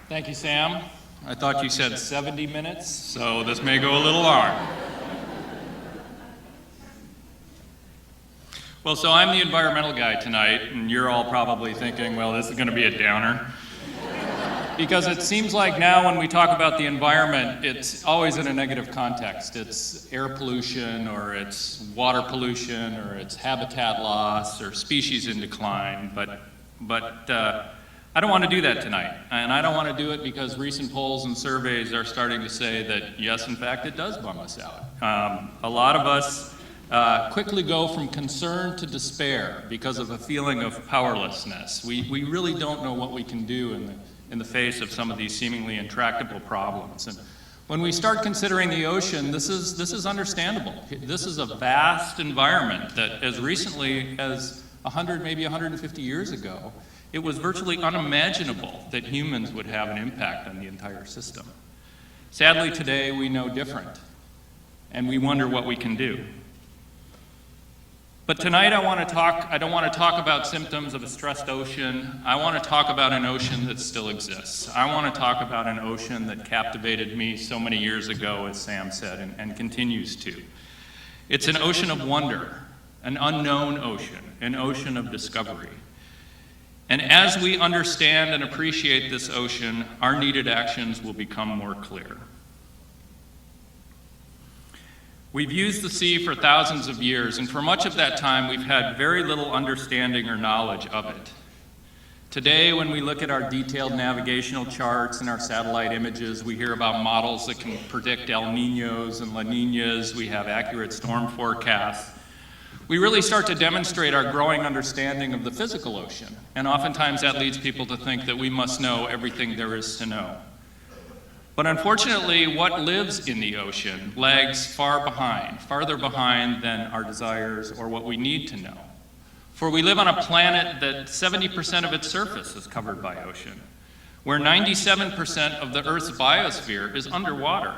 Thank you, Sam. I thought you said 70 minutes, so this may go a little long. Well, so I'm the environmental guy tonight, and you're all probably thinking, well, this is going to be a downer. Because it seems like now when we talk about the environment, it's always in a negative context. It's air pollution, or it's water pollution, or it's habitat loss, or species in decline. But I don't want to do that tonight. And I don't want to do it because recent polls and surveys are starting to say that, yes, in fact, it does bum us out. A lot of us quickly go from concern to despair because of a feeling of powerlessness. We really don't know what we can do in the face of some of these seemingly intractable problems. And when we start considering the ocean, this is understandable. This is a vast environment that as recently as 100, maybe 150 years ago, it was virtually unimaginable that humans would have an impact on the entire system. Sadly, today we know different, and we wonder what we can do. But tonight I don't want to talk about symptoms of a stressed ocean. I want to talk about an ocean that still exists. I want to talk about an ocean that captivated me so many years ago, as Sam said, and continues to. It's an ocean of wonder, an unknown ocean, an ocean of discovery. And as we understand and appreciate this ocean, our needed actions will become more clear. We've used the sea for thousands of years, and for much of that time, we've had very little understanding or knowledge of it. Today, when we look at our detailed navigational charts and our satellite images, we hear about models that can predict El Niños and La Niñas. We have accurate storm forecasts. We really start to demonstrate our growing understanding of the physical ocean, and oftentimes that leads people to think that we must know everything there is to know. But unfortunately, what lives in the ocean lags far behind, farther behind than our desires or what we need to know. For we live on a planet that 70% of its surface is covered by ocean, where 97% of the Earth's biosphere is underwater,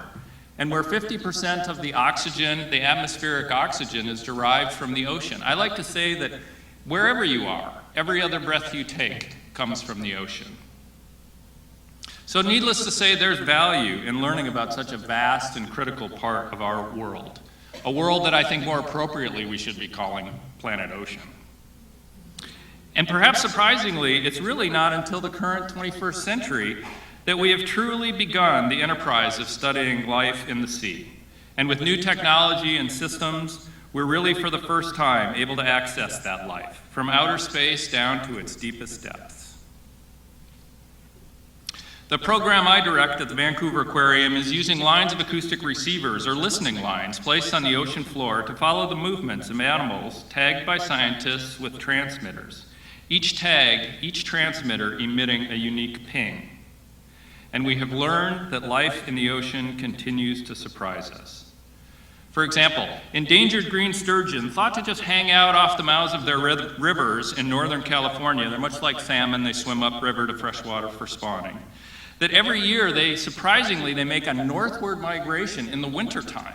and where 50% of the oxygen, the atmospheric oxygen, is derived from the ocean. I like to say that wherever you are, every other breath you take comes from the ocean. So needless to say, there's value in learning about such a vast and critical part of our world, a world that I think more appropriately we should be calling planet Ocean. And perhaps surprisingly, it's really not until the current 21st century that we have truly begun the enterprise of studying life in the sea. And with new technology and systems, we're really for the first time able to access that life, from outer space down to its deepest depths. The program I direct at the Vancouver Aquarium is using lines of acoustic receivers, or listening lines, placed on the ocean floor to follow the movements of animals tagged by scientists with transmitters. Each tag, each transmitter emitting a unique ping. And we have learned that life in the ocean continues to surprise us. For example, endangered green sturgeon, thought to just hang out off the mouths of their rivers in Northern California. They're much like salmon, they swim upriver to fresh water for spawning. That every year surprisingly make a northward migration in the wintertime,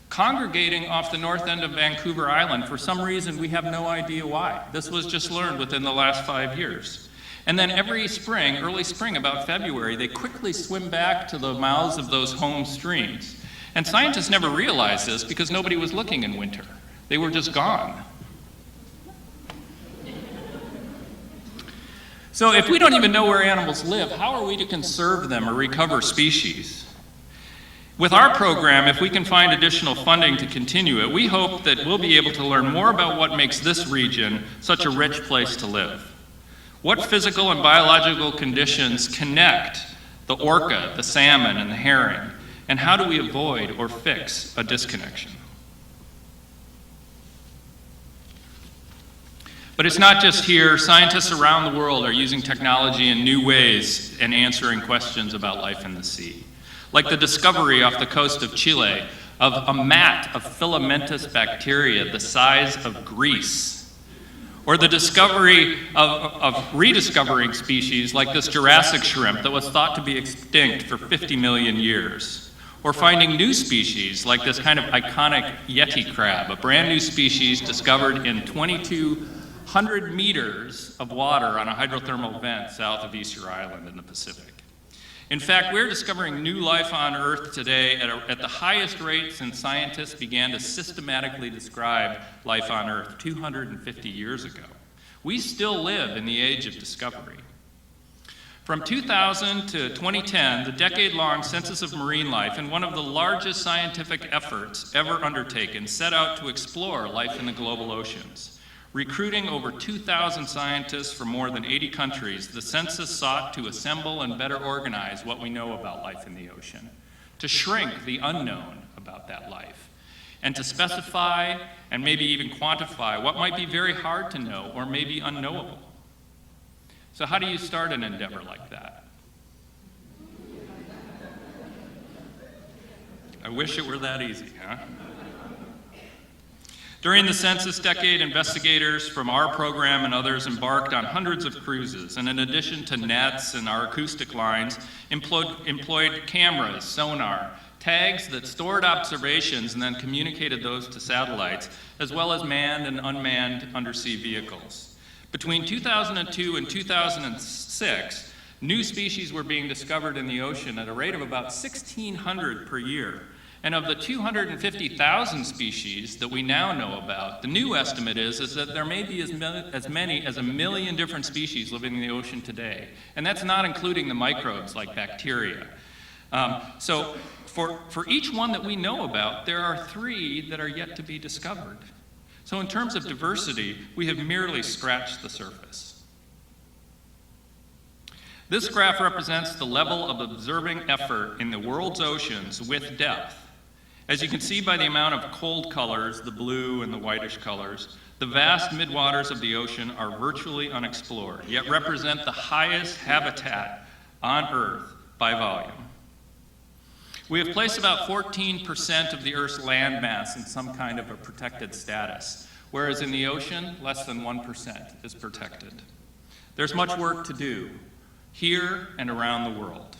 congregating off the north end of Vancouver Island. For some reason, we have no idea why. This was just learned within the last 5 years. And then every spring, early spring, about February, they quickly swim back to the mouths of those home streams. And scientists never realized this because nobody was looking in winter. They were just gone. So if we don't even know where animals live, how are we to conserve them or recover species? With our program, if we can find additional funding to continue it, we hope that we'll be able to learn more about what makes this region such a rich place to live. What physical and biological conditions connect the orca, the salmon, and the herring, and how do we avoid or fix a disconnection? But it's not just here. Scientists around the world are using technology in new ways and answering questions about life in the sea. Like the discovery off the coast of Chile of a mat of filamentous bacteria the size of Greece. Or the discovery of rediscovering species like this Jurassic shrimp that was thought to be extinct for 50 million years. Or finding new species like this kind of iconic Yeti crab, a brand new species discovered in 2,200 meters of water on a hydrothermal vent south of Easter Island in the Pacific. In fact, we're discovering new life on Earth today at the highest rate since scientists began to systematically describe life on Earth 250 years ago. We still live in the age of discovery. From 2000 to 2010, the decade-long Census of Marine Life, and one of the largest scientific efforts ever undertaken, set out to explore life in the global oceans. Recruiting over 2,000 scientists from more than 80 countries, the census sought to assemble and better organize what we know about life in the ocean, to shrink the unknown about that life, and to specify and maybe even quantify what might be very hard to know or maybe unknowable. So how do you start an endeavor like that? I wish it were that easy, huh? During the census decade, investigators from our program and others embarked on hundreds of cruises, and in addition to nets and our acoustic lines, employed cameras, sonar, tags that stored observations and then communicated those to satellites, as well as manned and unmanned undersea vehicles. Between 2002 and 2006, new species were being discovered in the ocean at a rate of about 1,600 per year. And of the 250,000 species that we now know about, the new estimate is that there may be as many as 1 million different species living in the ocean today. And that's not including the microbes like bacteria. So for each one that we know about, there are 3 that are yet to be discovered. So in terms of diversity, we have merely scratched the surface. This graph represents the level of observing effort in the world's oceans with depth. As you can see by the amount of cold colors, the blue and the whitish colors, the vast midwaters of the ocean are virtually unexplored, yet represent the highest habitat on Earth by volume. We have placed about 14% of the Earth's land mass in some kind of a protected status, whereas in the ocean, less than 1% is protected. There's much work to do here and around the world.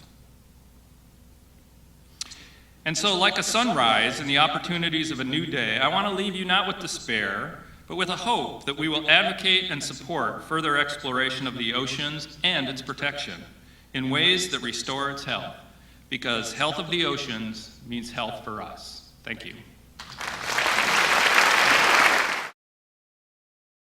And so, like a sunrise and the opportunities of a new day, I want to leave you not with despair, but with a hope that we will advocate and support further exploration of the oceans and its protection in ways that restore its health, because health of the oceans means health for us. Thank you.